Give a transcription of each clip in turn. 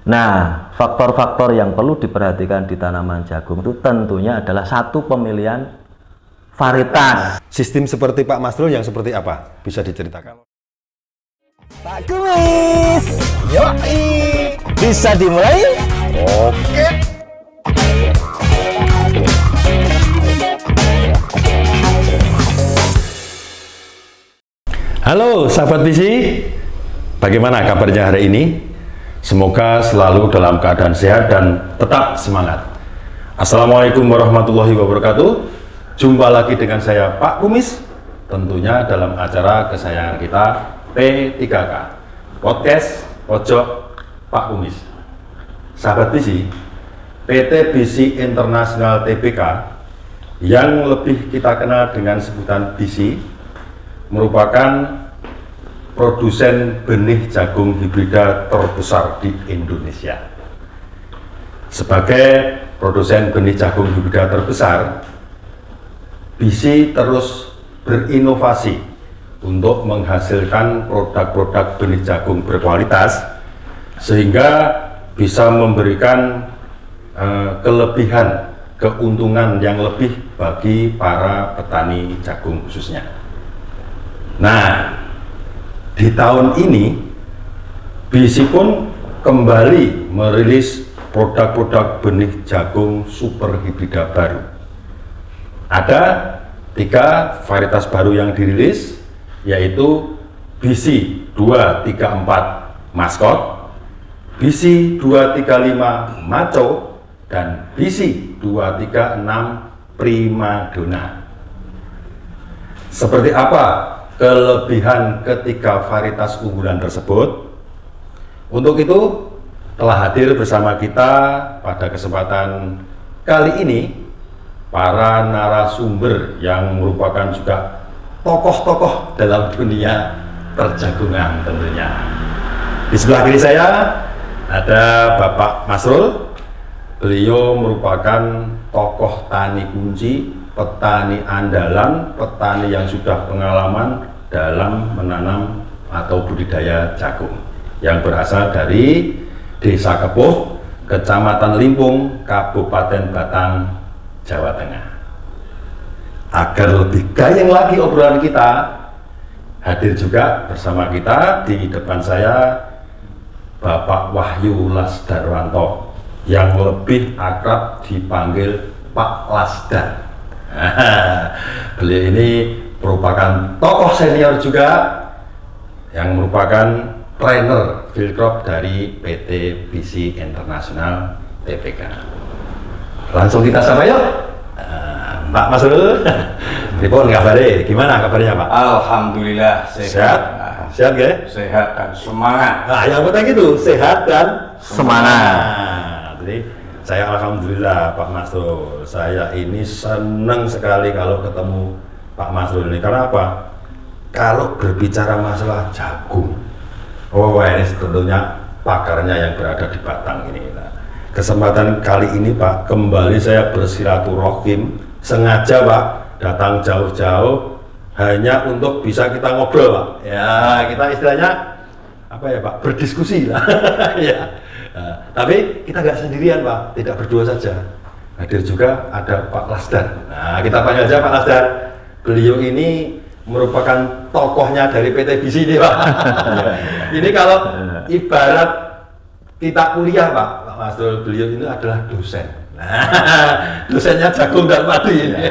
Nah, faktor-faktor yang perlu diperhatikan di tanaman jagung itu tentunya adalah satu pemilihan varietas. Sistem seperti Pak Masrul yang seperti apa? Bisa diceritakan? Pak Kumis, yoi, bisa dimulai? Oke. Halo sahabat visi, bagaimana kabarnya hari ini? Semoga selalu dalam keadaan sehat dan tetap semangat. Assalamualaikum warahmatullahi wabarakatuh. Jumpa lagi dengan saya Pak Kumis, tentunya dalam acara kesayangan kita P3K, Podcast Pojok Pak Kumis. Sahabat visi, PT Bisi Internasional Tbk yang lebih kita kenal dengan sebutan Bisi merupakan produsen benih jagung hibrida terbesar di Indonesia. Sebagai produsen benih jagung hibrida terbesar, Bisi terus berinovasi untuk menghasilkan produk-produk benih jagung berkualitas sehingga bisa memberikan kelebihan, keuntungan yang lebih bagi para petani jagung khususnya. Nah, di tahun ini Bisi pun kembali merilis produk-produk benih jagung super hibrida baru. Ada 3 varietas baru yang dirilis, yaitu Bisi 234 Maskot, Bisi 235 Maco, dan Bisi 236 Primadona. Seperti apa kelebihan ketiga varietas unggulan tersebut? Untuk itu telah hadir bersama kita pada kesempatan kali ini para narasumber yang merupakan juga tokoh-tokoh dalam dunia perjagungan tentunya. Di sebelah kiri saya ada Bapak Masrul. Beliau merupakan tokoh tani kunci, petani andalan, petani yang sudah pengalaman dalam menanam atau budidaya jagung yang berasal dari Desa Kepuh, Kecamatan Limpung, Kabupaten Batang, Jawa Tengah. Agar lebih gayeng lagi obrolan kita, hadir juga bersama kita di depan saya Bapak Wahyu Lasdarwanto yang lebih akrab dipanggil Pak Lasdar. Beliau ini merupakan tokoh senior juga yang merupakan trainer field crop dari PT Bisi Internasional Tbk. Langsung kita sapa yuk. Pak Masrul, pripun kabare? Gimana kabarnya Pak? Alhamdulillah sehat. Sehat gak? Sehat dan semangat. Nah, yang penting itu sehat dan Semangat. Jadi saya alhamdulillah Pak Masrul, saya ini senang sekali kalau ketemu Pak Masrul ini. Karena apa? Kalau berbicara masalah jagung, ini tentunya pakarnya yang berada di Batang ini. Nah, kesempatan kali ini Pak, kembali saya bersilaturahim, sengaja Pak datang jauh-jauh hanya untuk bisa kita ngobrol Pak. Ya, kita istilahnya apa ya Pak, berdiskusi lah. Ya. Nah, tapi kita nggak sendirian Pak, tidak berdua saja. Hadir juga ada Pak Lasdar. Nah, kita panggil aja Pak Lasdar. Beliau ini merupakan tokohnya dari PT Bisi ini Pak. Ini kalau ibarat kita kuliah Pak Masrul, beliau ini adalah dosen. Nah, dosennya jagung dan padi ini.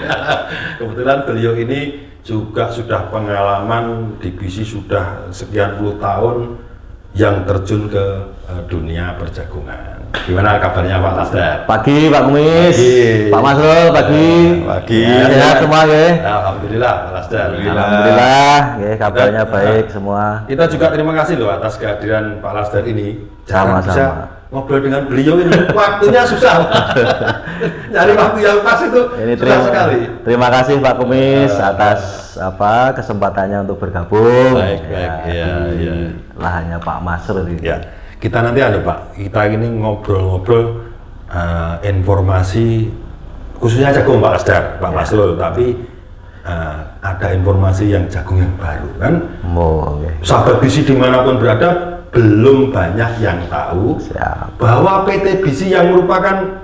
Kebetulan beliau ini juga sudah pengalaman di Bisi sudah sekian puluh tahun yang terjun ke dunia perjagungan. Gimana kabarnya Pak Lasdar? Pagi Pak Kumis, Pagi. Pak Masrul, pagi. Pagi. Ya, sehat semua ya. Alhamdulillah Pak Lasdar. Alhamdulillah, ya, kabarnya baik semua. Kita juga terima kasih loh atas kehadiran Pak Lasdar ini. Jarang Sama-sama. bisa ngobrol dengan beliau ini. Waktunya susah. Nyari waktu yang pas itu Ini susah sekali. terima kasih Pak Kumis atas kesempatannya untuk bergabung. Baik, iya, di iya. lahannya Pak Masrul ini. Ya, kita nanti ada Pak. Kita ini ngobrol-ngobrol informasi khususnya jagung Pak Lasdar, Pak Masrul. Tapi ada informasi yang jagung yang baru kan. Oh, okay. Sahabat Bisi dimanapun berada belum banyak yang tahu bahwa PT BISI yang merupakan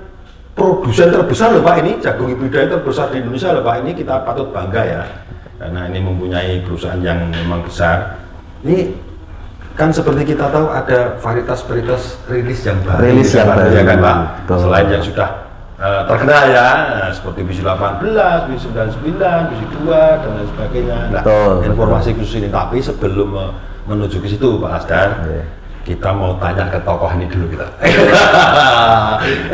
produsen terbesar loh Pak, ini jagung hibridanya terbesar di Indonesia loh Pak, ini kita patut bangga ya, karena ini mempunyai perusahaan yang memang besar. Ini kan seperti kita tahu ada varietas rilis yang baru, ya kan Pak, selain yang sudah terkenal ya, seperti BISI 18, BISI 99, BISI 2 dan lain sebagainya. Nah, informasi khusus ini, tapi sebelum menuju ke situ Pak Lasdar, kita mau tanya ke tokoh ini dulu kita.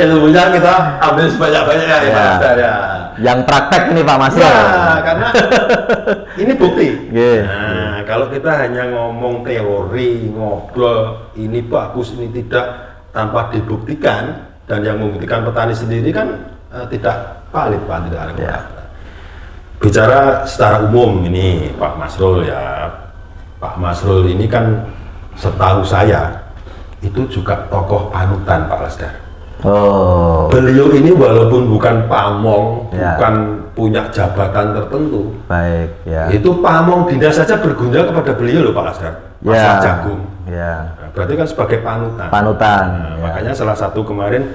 Ilmunya kita ambil sebanyak-banyaknya ya Pak Lasdar ya. Yang praktek ini Pak Mas. Ya, karena ini bukti. Nah, kalau kita hanya ngomong teori, ngobrol, ini bagus, ini tidak, tanpa dibuktikan, dan yang membuktikan petani sendiri kan tidak valid Pak, tidak ada. Bicara secara umum ini Pak Masrul ya, Pak Masrul ini kan setahu saya itu juga tokoh panutan Pak Lasdar. Beliau ini walaupun bukan pamong, bukan punya jabatan tertentu, itu pamong dinas saja berguna kepada beliau loh Pak Lasdar, masalah jagung. Nah, berarti kan sebagai panutan. Nah, makanya salah satu kemarin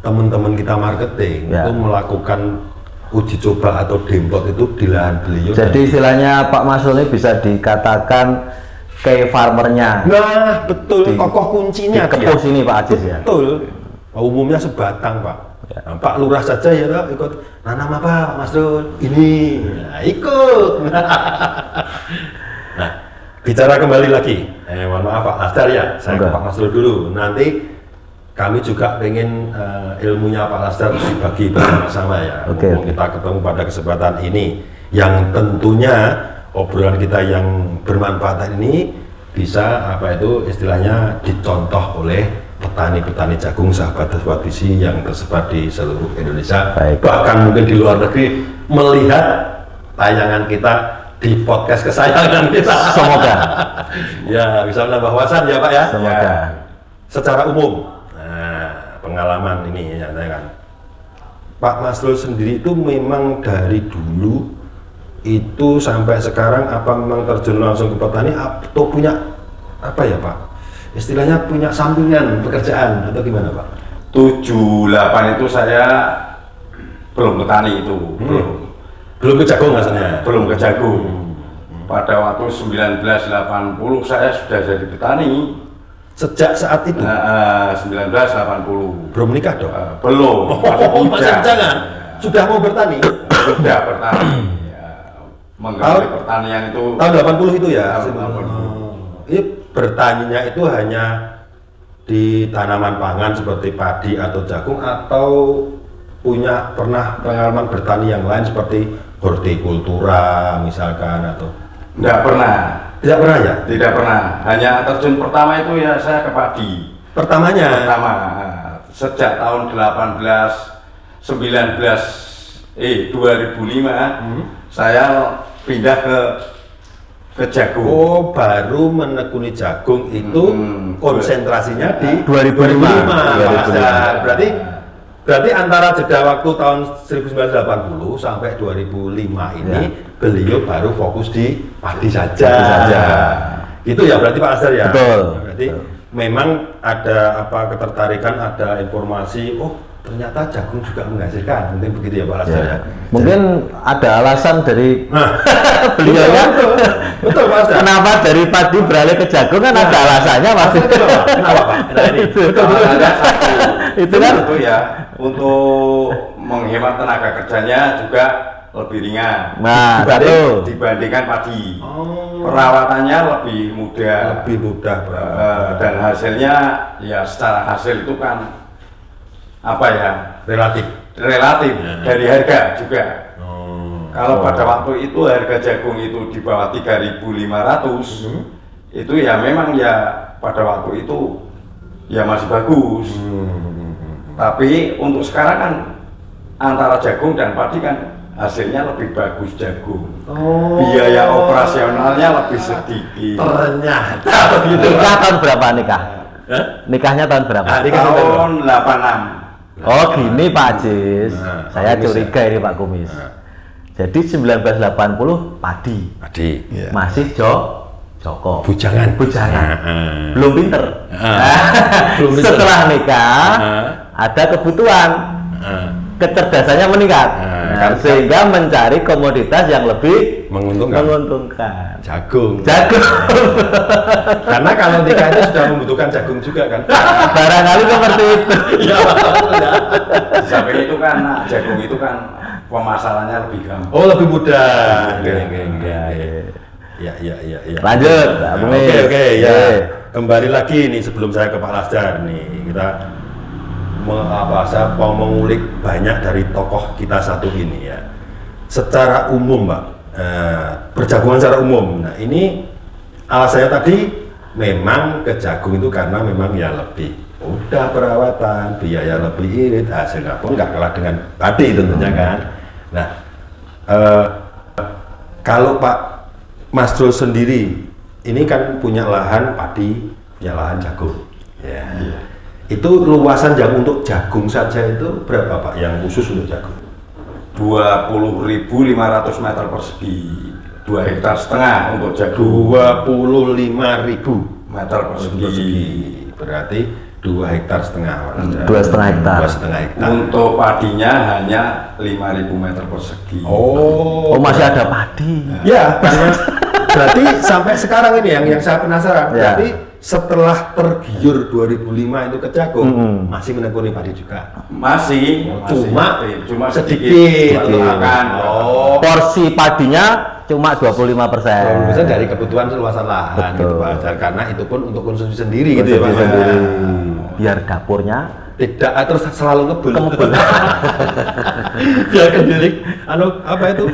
teman-teman kita marketing itu melakukan uji coba atau dempot itu di lahan beliau. Jadi istilahnya Pak Masrul ini bisa dikatakan kayak farmernya. Nah, betul, tokoh kuncinya di Kepus ini Pak Ajis ya. Betul. Umumnya sebatang Pak. Nah, Pak Lurah saja ya Pak, ikut nanam apa Pak Masrul? Ini, nah, ikut. Nah, bicara kembali lagi. Mohon maaf Pak Lasdar ya, saya ke Pak Masrul dulu. Nanti kami juga pengen ilmunya Pak Lasdar dibagi bersama-sama ya. Kita ketemu pada kesempatan ini, yang tentunya obrolan kita yang bermanfaat ini bisa istilahnya dicontoh oleh petani-petani jagung sahabat BISI yang tersebar di seluruh Indonesia, bahkan mungkin di luar negeri melihat tayangan kita di podcast kesayangan kita. Semoga ya bisa menambah wawasan ya Pak ya. Semoga secara umum, pengalaman ini ya kan Pak Masrul sendiri itu memang dari dulu itu sampai sekarang apa memang terjun langsung ke petani atau punya apa ya Pak, istilahnya punya sampingan pekerjaan atau gimana Pak? 78 itu saya belum petani itu, belum ke jagung rasanya? Belum ke jagung. Pada waktu 1980 saya sudah jadi petani. Sejak saat itu? 1980. Belum nikah dong? Belum. Masih jangan? Sudah mau bertani? Sudah bertani. Menggali pertanian itu tahun 80 itu ya? Tahun 80. Ini bertaninya itu hanya di tanaman pangan seperti padi atau jagung, atau pernah pengalaman bertani yang lain seperti hortikultura misalkan atau? Tidak pernah. Tidak pernah ya? Tidak pernah. Hanya terjun pertama itu ya saya ke padi. Pertamanya? Pertama. Sejak tahun 2005 saya pindah ke jagung. Oh, baru menekuni jagung itu konsentrasinya di 2005. Berarti antara jeda waktu tahun 1980 sampai 2005 ini beliau baru fokus di padi saja. Gitu ya berarti Pak Lasdar ya? Betul. Berarti memang ada ketertarikan, ada informasi, ternyata jagung juga menghasilkan, mungkin begitu ya Pak Lasdar ya? Mungkin ada alasan dari beliaunya. Betul Pak Lasdar. Kenapa dari padi beralih ke jagung kan ada alasannya Mas. Kenapa Pak? Nah, ini itu kan itu ya, untuk menghemat tenaga kerjanya juga lebih ringan. Nah, dibandingkan padi. Perawatannya lebih mudah. Lebih mudah. Dan hasilnya ya secara hasil itu kan relatif dari harga juga. Kalau pada waktu itu harga jagung itu di bawah 3.500, itu ya memang ya pada waktu itu ya masih bagus. Tapi untuk sekarang kan antara jagung dan padi kan hasilnya lebih bagus jagung. Biaya operasionalnya lebih sedikit. Ternyata begitu. Nikah tahun berapa nikah? Nikahnya tahun berapa? Tahun 86. Oh gini Pak Ajis, saya curiga ini Pak Kumis. Jadi 1980 padi, yeah. Masih Joko. Bujangan. Belum pinter. Belum pinter. Setelah nikah ada kebutuhan, kecerdasannya meningkat, sehingga mencari komoditas yang lebih menguntungkan. Jagung. Karena kalau nikah itu sudah membutuhkan jagung juga kan. Barangkali seperti itu. Ya. Sampai itu kan jagung itu kan pemasarannya lebih gampang. Oh, lebih mudah. Ya. Lanjut. Oke, ya. Kembali lagi nih sebelum saya ke Pak Lasdar nih, kita saya mau mengulik banyak dari tokoh kita satu ini ya. Secara umum, Pak, perjagungan secara umum. Nah, ini alasannya tadi memang ke jagung itu karena memang ya lebih mudah perawatan, biaya lebih irit, hasilnya pun nggak kalah dengan padi tentunya kan. Nah, kalau Pak Masrul sendiri ini kan punya lahan padi, punya lahan jagung. Ya. Itu luasan yang untuk jagung saja itu berapa Pak? Yang khusus untuk jagung? 20.500 meter persegi, 2,5 hektar untuk jagung. 25.000 meter persegi. Berarti 2,5 hektar. 2,5 hektar. 2,5 hektar. Untuk padinya hanya 5.000 meter persegi. Oh, masih ada padi. Ya, berarti sampai sekarang ini yang saya penasaran. Berarti setelah tergiur 2005 itu ke jagung, masih menekuni padi juga? Masih cuma sedikit. Porsi padinya cuma 25%. 20% dari kebutuhan seluasan lahan gitu Pak Lasdar, karena itu pun untuk konsumsi sendiri gitu ya Pak. Biar dapurnya tidak terus selalu ngebul. Biar kegiling, apa itu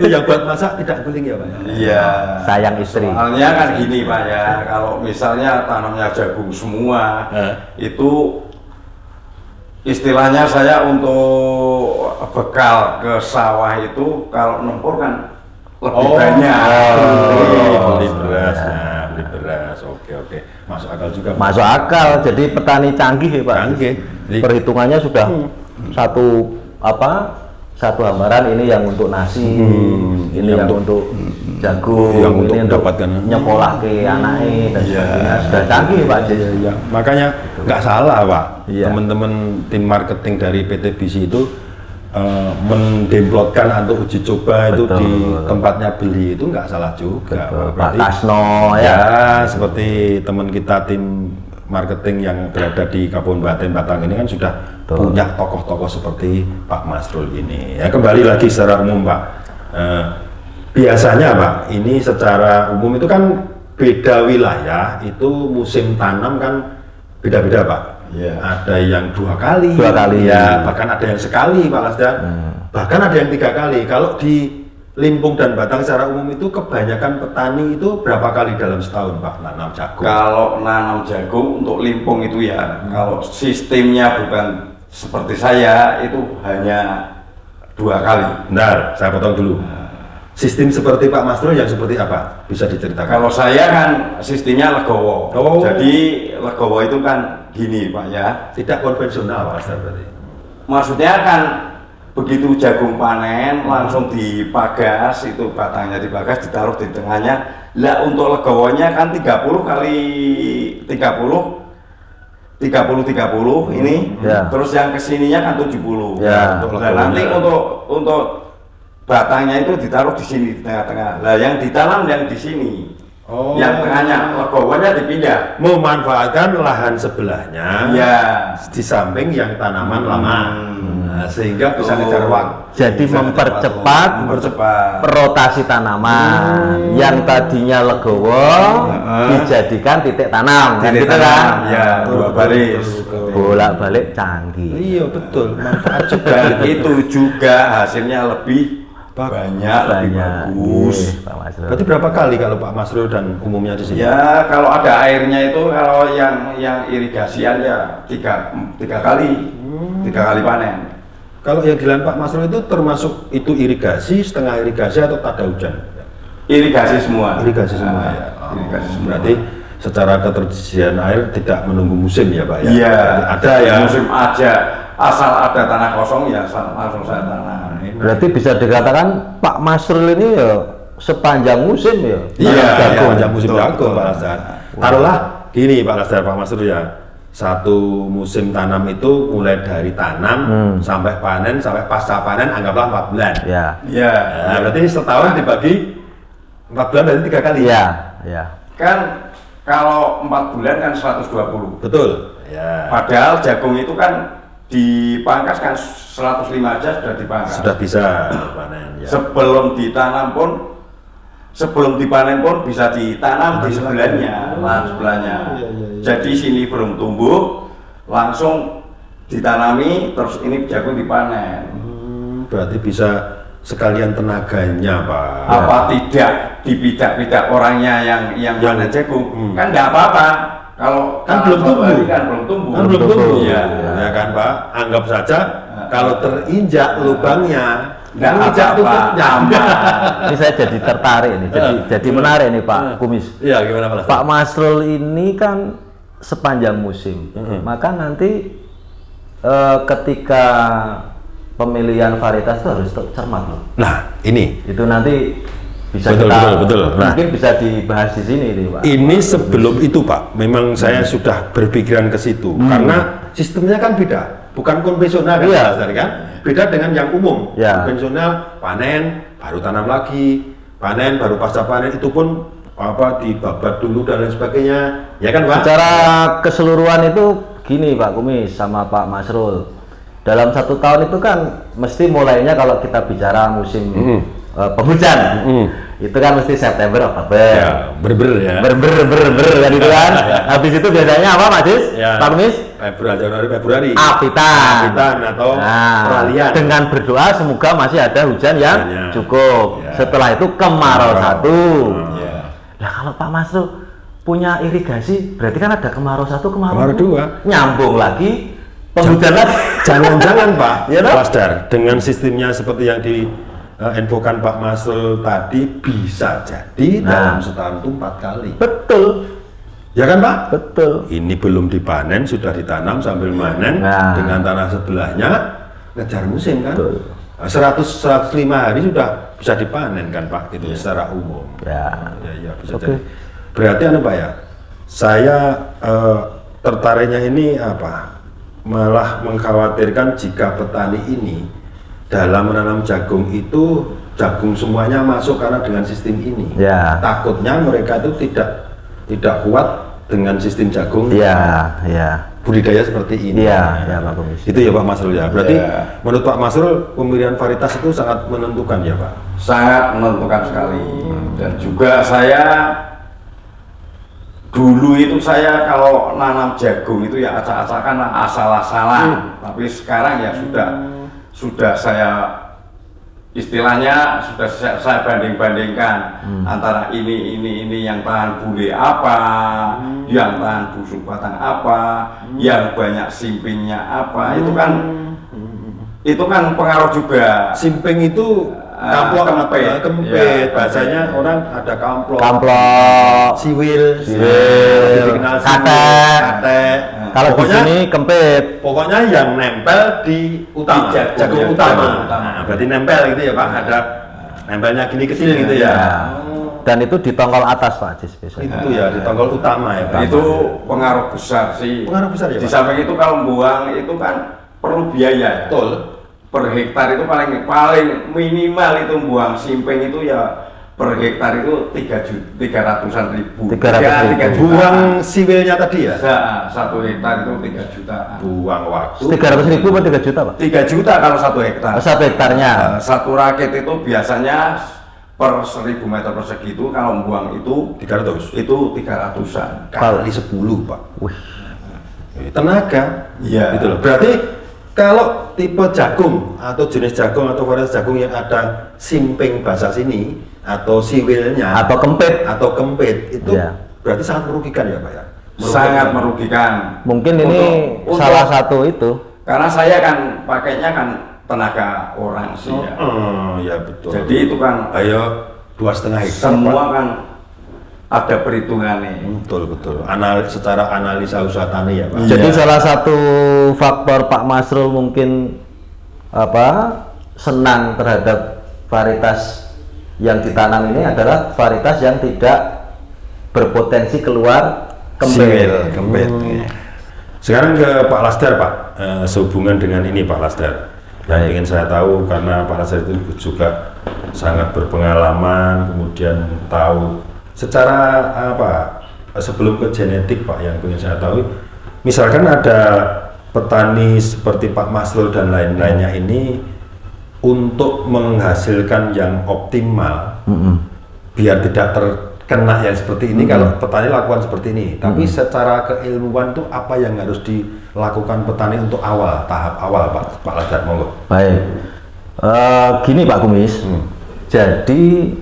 yang buat masak tidak guling ya Pak? Iya. Sayang istri. Soalnya kan gini Pak ya, kalau misalnya tanamnya jagung semua, itu istilahnya saya untuk bekal ke sawah itu kalau nempur kan lebih banyak. Beli beras, beli beras. Oke. Masuk akal juga. Masuk akal. Jadi petani canggih ya Pak. Canggih. Perhitungannya sudah satu hambaran ini yang untuk nasi, ini yang untuk jagung, yang untuk ini mendapatkan nyekolah ke anaknya dan sebagainya. Sudah canggih Pak. Iya. Makanya nggak salah Pak. Iya. Teman-teman tim marketing dari PT BISI itu mendemplotkan atau uji coba itu di tempatnya beli itu nggak salah juga. Pak Tasno ya seperti teman kita tim marketing yang berada di Kabupaten Batang ini kan sudah punya tokoh-tokoh seperti Pak Masrul ini. Ya kembali lagi secara umum Pak, biasanya Pak ini secara umum itu kan beda wilayah itu musim tanam kan beda-beda Pak. Ya. Ada yang dua kali ya, bahkan ada yang sekali Pak Lasdar, bahkan ada yang 3 kali. Kalau di Limpung dan Batang secara umum itu kebanyakan petani itu berapa kali dalam setahun Pak nanam jagung? Kalau nanam jagung untuk Limpung itu ya, kalau sistemnya bukan seperti saya itu hanya 2 kali. Bentar, saya potong dulu. Sistem seperti Pak Masrul yang seperti apa? Bisa diceritakan? Kalau saya kan sistemnya legowo. Jadi legowo itu kan gini Pak ya. Tidak konvensional Pak Lasdar berarti? Maksudnya kan begitu jagung panen langsung dipagas, itu batangnya dipagas, ditaruh di tengahnya. Lah untuk legowonya kan 30 kali 30 ini, terus yang kesininya kan 70. Nah, nanti untuk batangnya itu ditaruh di sini di tengah-tengah. Lah yang ditanam yang di sini. Yang tengahnya legowonya dipindah. Memanfaatkan lahan sebelahnya. Di samping yang tanaman lama. Sehingga bisa ngejar waktu. Jadi mempercepat rotasi tanaman yang tadinya legowo dijadikan titik tanam. Titik tanam, ya 2 baris. Bolak-balik canggih. Iya betul. Manfaat juga. Dan itu juga hasilnya lebih banyak, lebih bagus. Berarti berapa kali kalau Pak Masrul dan umumnya di sini? Ya kalau ada airnya itu, kalau yang irigasian ya 3 kali, 3 kali panen. Kalau yang di lahan Pak Masrul itu termasuk itu irigasi, setengah irigasi atau tak ada hujan? Irigasi semua. Irigasi semua ya. Irigasi semua. Berarti secara ketersediaan air tidak menunggu musim ya Pak ya? Iya, ada ya. Musim aja, asal ada tanah kosong ya langsung saya tanam. Berarti bisa dikatakan Pak Masrul ini ya sepanjang musim ya. Iya, jagung. sepanjang musim jagung Pak Lasdar. Taruhlah gini Pak Lasdar, Pak Masrul ya. Satu musim tanam itu mulai dari tanam sampai panen, sampai pasca panen anggaplah 4 bulan. Ya. Iya. Nah, berarti setahun dibagi 4 bulan berarti 3 kali. Iya, ya. Kan kalau 4 bulan kan 120. Betul. Ya. Padahal jagung itu kan dipangkas kan 105 aja sudah dipangkas. Sudah bisa panen ya. Sebelum dipanen pun bisa ditanam di sebelahnya, lahan sebelahnya. Jadi sini belum tumbuh, langsung ditanami, terus ini jagung dipanen. Berarti bisa sekalian tenaganya Pak. Apa tidak dipidak-pidak orangnya yang panen jagung? Kan nggak apa-apa. Kalau Kan belum tumbuh. kan belum tumbuh. Kan belum tumbuh. Iya. Ya kan Pak. Anggap saja kalau terinjak lubangnya, Nggak injak apa-apa, tutupnya. aman. Ini saya jadi tertarik nih. Jadi menarik nih Pak Kumis. Iya, gimana Pak Lasdar? Pak Masrul ini kan sepanjang musim. Maka nanti ketika pemilihan varietas itu harus cermat loh. Nah, ini Itu nanti bisa Betul. Nah, mungkin bisa dibahas di sini nih Pak. ini sebelum itu Pak, memang saya sudah berpikiran ke situ karena sistemnya kan beda, bukan konvensional kan, Iya. Mas Lasdar, kan? Beda dengan yang umum. Ya. Konvensional panen, baru tanam lagi, panen, baru pasca panen itu pun apa dibabat dulu dan lain sebagainya, ya kan Pak? Secara keseluruhan itu gini Pak Kumis sama Pak Masrul. Dalam 1 tahun itu kan mesti mulainya kalau kita bicara musim penghujan, itu kan mesti September, Oktober. Ya, ber ya. Ber kan itu kan. Habis itu biasanya apa Mas Sis? Ya. Pak Kumis? Januari, Februari. Apitan. Apitan atau peralihan. Dengan berdoa semoga masih ada hujan yang Hujannya. cukup. Ya. Setelah itu kemarau satu. Ya. Nah kalau Pak Masrul punya irigasi, berarti kan ada kemarau satu, Kemarau dua. nyambung lagi, penghujan lagi. Jangan-jangan Pak Ya, toh? Lasdar, dengan sistemnya seperti yang diinfokan Pak Masrul tadi bisa jadi dalam setahun itu 4 kali. Betul, Ya kan Pak? betul. Ini belum dipanen, sudah ditanam sambil manen Nah. dengan tanah sebelahnya, ngejar musim kan? Betul. 100-105 hari sudah bisa dipanen kan Pak, gitu secara umum. Ya. Ya bisa Oke. jadi. Berarti Pak ya, saya tertariknya ini apa? Malah mengkhawatirkan jika petani ini dalam menanam jagung itu jagung semuanya masuk karena dengan sistem ini. Ya. Takutnya mereka itu tidak kuat dengan sistem jagung. Iya, iya. Budidaya seperti ini. Iya, ya Pak Kumis. Itu ya Pak Masrul ya. Berarti Ya. menurut Pak Masrul pemilihan varietas itu sangat menentukan ya Pak. Sangat menentukan sekali. Dan juga saya dulu itu saya kalau nanam jagung itu ya acak-acakan asal-asalan. Tapi sekarang ya sudah saya istilahnya sudah saya banding-bandingkan antara ini yang tahan bule apa, yang tahan busuk batang apa, yang banyak simpingnya apa. Itu kan pengaruh juga. Simping itu kamplok kempit. kempit. Ya, Bahasanya orang ada kamplok. Kamplok. Siwil. Siwil. Lebih dikenal Katek. Katek. Kalau di Pokoknya- sini kempit. Pokoknya yang nempel di utama, Di jagung, jagung ya, utama. jagung utama. Nah, berarti nempel gitu ya Pak, ada nempelnya gini kecil gitu ya. Ya. Dan itu di tongkol atas Pak Cis biasanya. Itu ya di tonggol utama ya Pak. Itu pengaruh besar sih. Pengaruh besar ya, Di Pak? samping itu kalau buang itu kan perlu biaya ya. Betul. Per hektar itu paling minimal itu buang simping itu ya per hektar itu 300-an ribu. 300.000. 3 jutaan. Buang siwilnya tadi ya. Satu hektar itu 3 jutaan. Buang waktu. 300.000 atau 3 juta Pak? 3 juta kalau 1 hektar. 1 hektarnya. Satu rakit itu biasanya per 1000 meter persegi itu kalau buang itu 300. itu 300-an. Kali 10 Pak. Wih. Tenaga. Iya. Gitu loh. Berarti kalau tipe jagung atau jenis jagung atau varietas jagung yang ada simping bahasa sini atau siwilnya Atau kempit. itu Iya. berarti sangat merugikan ya Pak ya. Sangat merugikan. Mungkin ini Untuk- salah satu itu. Karena saya kan pakainya kan tenaga orang sih ya. Ya betul. Jadi itu kan ayo 2,5 hektar semua Pak. kan ada perhitungannya. Betul. Secara analisa usaha tani ya Pak. Iya. Jadi salah satu faktor Pak Masrul mungkin senang terhadap varietas yang ditanam ini adalah varietas yang tidak berpotensi keluar kembel. Iya. Sekarang ke Pak Lasdar, Pak, sehubungan dengan ini Pak Lasdar, yang ingin saya tahu karena Pak Lasdar itu juga sangat berpengalaman, kemudian tahu secara sebelum ke genetik Pak, yang ingin saya tahu, misalkan ada petani seperti Pak Masrul dan lain-lainnya ini untuk menghasilkan yang optimal, biar tidak terkena yang seperti ini, kalau petani lakukan seperti ini, tapi secara keilmuan itu apa yang harus dilakukan petani untuk tahap awal Pak Lasdar, monggo. Baik, gini Pak Kumis, jadi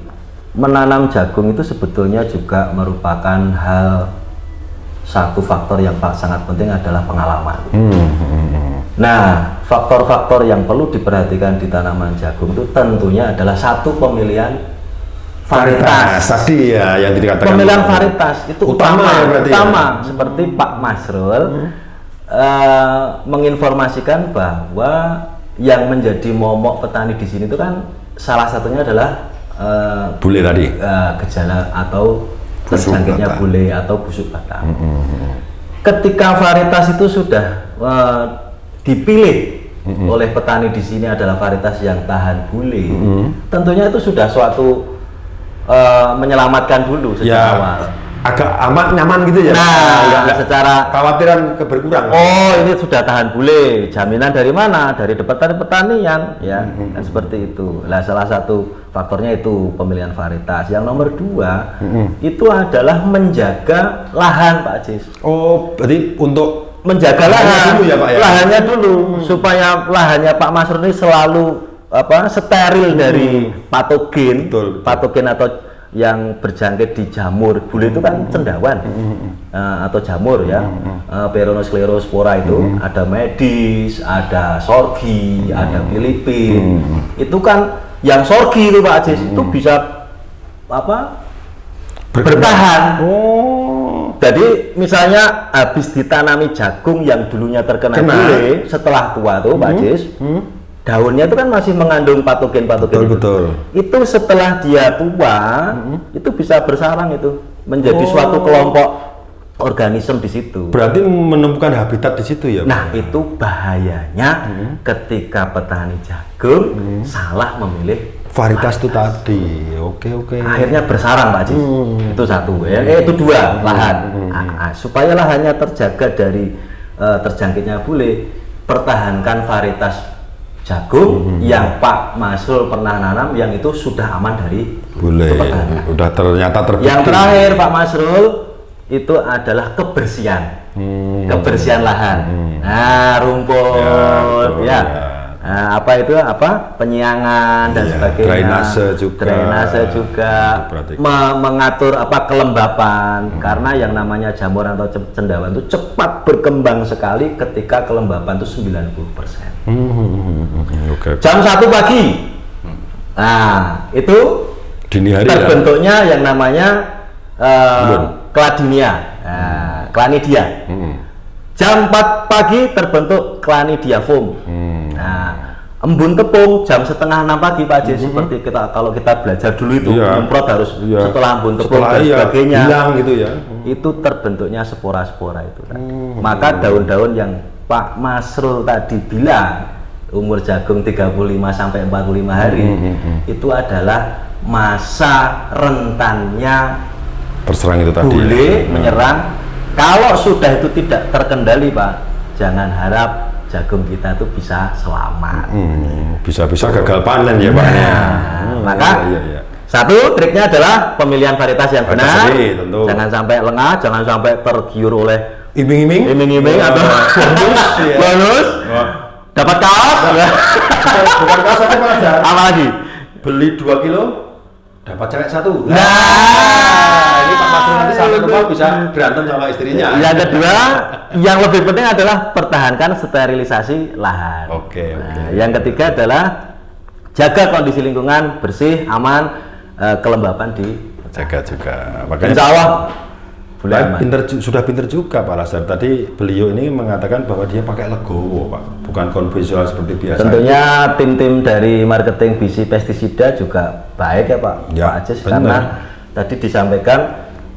menanam jagung itu sebetulnya juga merupakan satu faktor yang sangat penting adalah pengalaman. Nah, faktor-faktor yang perlu diperhatikan di tanaman jagung itu tentunya adalah satu, pemilihan varietas. Tadi ya yang dikatakan. Pemilihan varietas itu utama. Seperti Pak Masrul menginformasikan bahwa yang menjadi momok petani di sini itu kan salah satunya adalah bule tadi. Gejala atau terjangkitnya bule atau busuk batang. Ketika varietas itu sudah dipilih oleh petani di sini adalah varietas yang tahan bule, tentunya itu sudah suatu menyelamatkan dulu sejak awal. Agak aman, nyaman gitu ya. Nah, secara khawatiran berkurang. Oh, ini sudah tahan bule. Jaminan dari mana? Dari pertanian, ya. Kan seperti itu. Nah, salah satu faktornya itu pemilihan varietas. Yang nomor 2 itu adalah menjaga lahan, Pak Cis. Oh, berarti untuk menjaga lahan dulu ya, Pak, ya? Lahannya dulu supaya lahannya Pak Masrul ini selalu steril dari patogen. Betul. Patogen atau yang berjangkit di jamur. Bule itu kan cendawan atau jamur ya. Peronosklerospora itu ada medis, ada sorgi, ada Filipin. Itu kan yang sorgi itu Pak Ajis itu bisa bertahan. Jadi misalnya habis ditanami jagung yang dulunya terkena bule, setelah tua tuh Pak Ajis, daunnya itu kan masih mengandung patogen-patogen. Betul. Itu setelah dia tua, itu bisa bersarang itu menjadi suatu kelompok organisme di situ. Berarti menemukan habitat di situ ya, Pak? Nah, itu bahayanya ketika petani jagung salah memilih varietas itu tadi. Oke. Akhirnya bersarang, Pak Haji. Itu satu ya. Itu 2, lahan. Supaya lahannya terjaga dari terjangkitnya bule, pertahankan varietas jagung yang Pak Masrul pernah nanam yang itu sudah aman dari bule. Udah ternyata terbukti. Yang terakhir Pak Masrul itu adalah kebersihan. Kebersihan lahan. Nah, rumput ya. Nah, penyiangan dan sebagainya. Drainase juga. Mengatur kelembapan, karena yang namanya jamur atau cendawan itu cepat berkembang sekali ketika kelembapan itu 90%. Jam 1 pagi. Nah, itu dini hari terbentuknya yang namanya Clanidia. Jam 4 pagi terbentuk Clanidia foam. Nah, embun tepung jam setengah 6 pagi Pak Haji, seperti kalau kita belajar dulu itu nyemprot harus setelah embun tepung dan sebagainya. Gitu ya. Itu terbentuknya spora-spora itu. Maka daun-daun yang Pak Masrul tadi bilang umur jagung 35 sampai 45 hari itu adalah masa rentannya terserang itu tadi. Bule menyerang. Kalau sudah itu tidak terkendali Pak, jangan harap jagung kita itu bisa selamat. Bisa-bisa gagal panen ya Pak. Maka satu triknya adalah pemilihan varietas yang benar. Jangan sampai lengah, jangan sampai tergiur oleh iming-iming atau bonus. Dapat kaos. Bukan kaos aja Pak. Apa lagi? Beli 2 kilo dapat cewek 1. Ini Pak Masrul nanti sampai rumah bisa berantem sama istrinya. Yang kedua, yang lebih penting adalah pertahankan sterilisasi lahan. Oke. Yang ketiga adalah jaga kondisi lingkungan bersih, aman, kelembapan jaga juga. Makanya insya Allah Sudah pinter juga Pak Lazar. Tadi beliau ini mengatakan bahwa dia pakai legowo Pak, bukan konvensional seperti biasa. Tentunya tim-tim dari marketing bisi pestisida juga baik ya Pak, Ya, Pak Ajis, benar. karena tadi disampaikan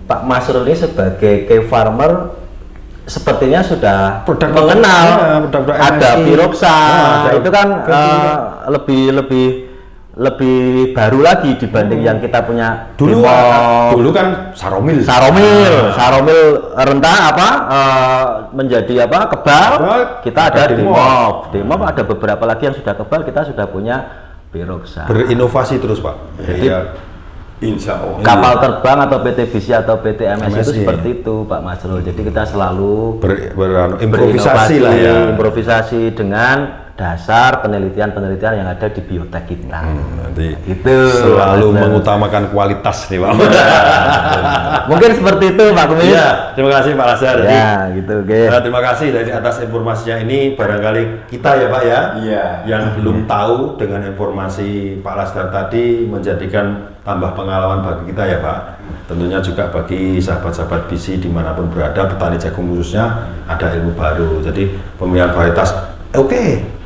Pak Masrul ini sebagai key farmer sepertinya sudah mengenal produk ada MSI. Piroxa, itu kan Betul. lebih baru lagi dibanding yang kita punya Dulu kan Saromil rentah menjadi kebal, kita ada Demov ada beberapa lagi yang sudah kebal, kita sudah punya Piroxa. Berinovasi terus Pak. Jadi Insya Allah. kapal terbang atau PT Bisi atau PT MSI itu MSI. seperti itu Pak Masrul. Jadi kita selalu improvisasi lah ya. improvisasi dengan dasar penelitian yang ada di biotek kita. Nanti Itu selalu mengutamakan kualitas nih Pak. Mungkin seperti itu Pak Kumis. Iya, terima kasih Pak Lazar. Ya, gitu, oke. Terima kasih dari atas informasinya ini. Barangkali kita ya Pak ya, Iya. yang belum tahu dengan informasi Pak Lazar tadi menjadikan tambah pengalaman bagi kita ya Pak. Tentunya juga bagi sahabat-sahabat bisi dimanapun berada, petani jagung khususnya ada ilmu baru. Jadi pemilihan varietas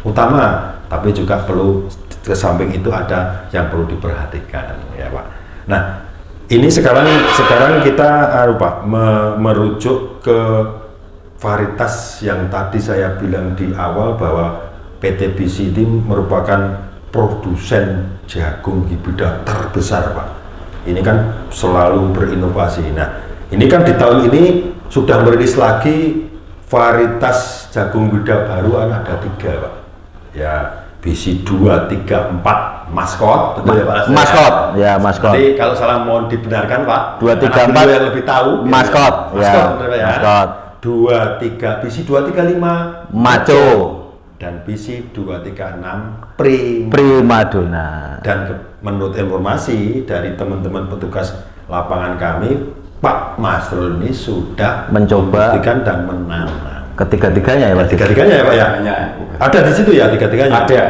utama, tapi juga perlu ke samping itu ada yang perlu diperhatikan ya Pak. Nah, ini sekarang kita Pak merujuk ke varietas yang tadi saya bilang di awal bahwa PT Bisi ini merupakan produsen jagung hibrida terbesar Pak. Ini kan selalu berinovasi. Nah, ini kan di tahun ini sudah merilis lagi varietas jagung hibrida baru, ada 3 Pak. Ya, Bisi 234 maskot, betul ya Pak? Maskot. Jadi kalau salah mohon dibenarkan Pak. 234 yang lebih tahu. maskot, Betul ya. maskot. 23 Bisi 235 Maco dan Bisi 236 Primadona. Dan menurut informasi dari teman-teman petugas lapangan kami, Pak Masrul ini sudah Mencoba membuktikan dan menanam ketiga-tiganya ya Pak. Tiga-tiganya ya Pak ya? Ada di situ ya tiga-tiganya? Ada.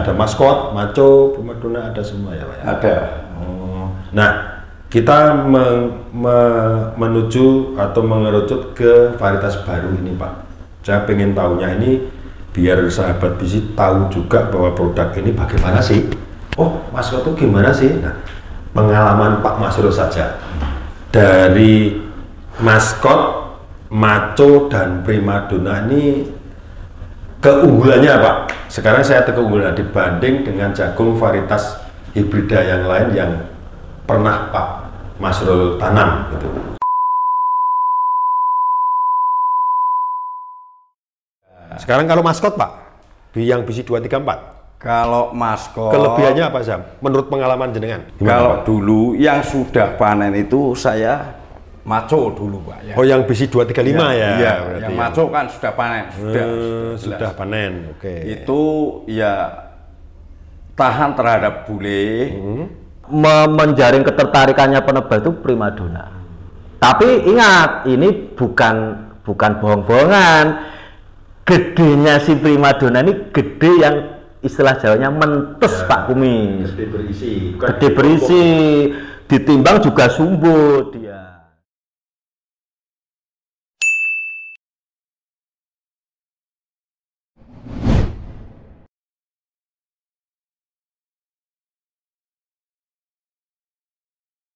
Ada maskot, maco, primadona, ada semua ya Pak ya? Ada. Oh. Nah, kita menuju atau mengerucut ke varietas baru ini Pak. Saya pengen tahunya ini biar sahabat bisi tahu juga bahwa produk ini bagaimana sih. Oh, maskot itu gimana sih? Nah, pengalaman Pak Masrul saja. Dari maskot, maco, dan primadona ini keunggulannya Pak. Sekarang saya keunggulan dibanding dengan jagung varietas hibrida yang lain yang pernah Pak Masrul tanam gitu. Sekarang kalau maskot Pak, yang Bisi 234. Kalau maskot, Kelebihannya apa Sam? Menurut pengalaman jenengan? Gimana, kalau Pak? dulu yang sudah panen itu saya maco dulu Pak ya. Oh, yang Bisi 235 ya? Iya, berarti yang ya. maco kan sudah panen, sudah Sudah panen, oke. Itu ya tahan terhadap bule. Menjaring ketertarikannya penebang itu primadona. Tapi ingat, ini bukan bohong-bohongan. Gedenya si primadona ini gede yang istilah Jawanya mentes Ya, Pak Kumis. Gede berisi. Gede berisi, ditimbang juga sumbut.